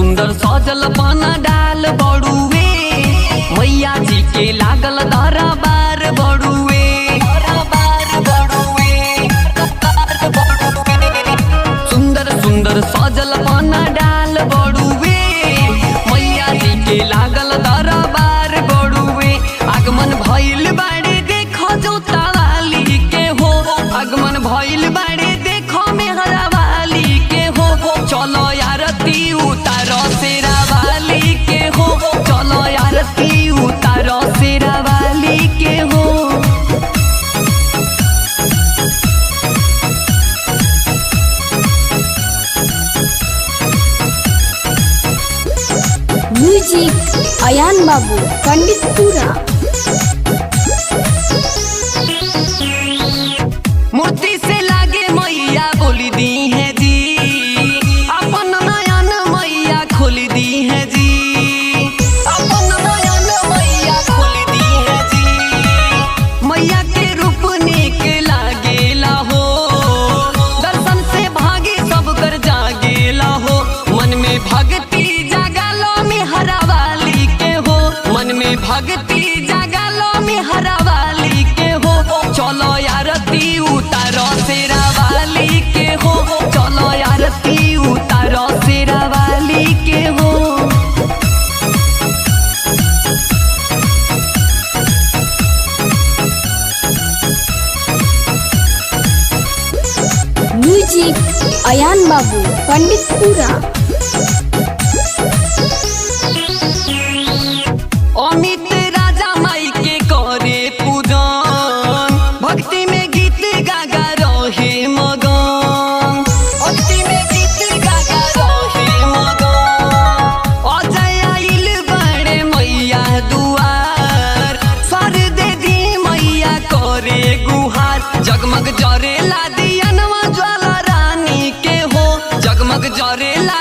सुंदर सजल पाना डाल बड़ुए, मैया जी के लागल दरबार बड़ुए। सुंदर सुंदर सजल पाना डाल बड़ुए, मैया जी के लागल दरबार बड़ुए। आगमन भइल बाड़े देखो जोता वाली के हो, आगमन भइल बाड़े देखो मेहरा वाली के हो। चलो आरती उतारो शेरा वाली के हो, चलो आरती उतारो शेरा वाली के हो। म्यूजिक अयान बाबू पंडितपुरा। मूर्ति से लागे मैया बोली दी है जी, अपन नयन मैया खोल दी है जी, अपन नयन मैया खोल दी है जी। मैया के रूप निक लागेला हो, दर्शन से भागे सब कर जागेला हो। मन में भक्ति जागलो मेहरा वाली के हो, मन में भक्ति जागलो मेहरा वाली के हो। चलो आरती उतारो शेरा वाली के हो, चलो आरती उतारो शेरा वाली के हो। म्यूजिक अयान बाबू पंडितपुरा। अमित राजा माई के करे पूजन, भक्ति में गीत गागा रहे मगन, भक्ति में गीत गागा रहे मगन। अजय आइल बड़े मैया दुआर, सर दे दी मैया करे गुहार। जगमग जरेला दियनवा ज्वाला रानी के हो, जगमग जरेला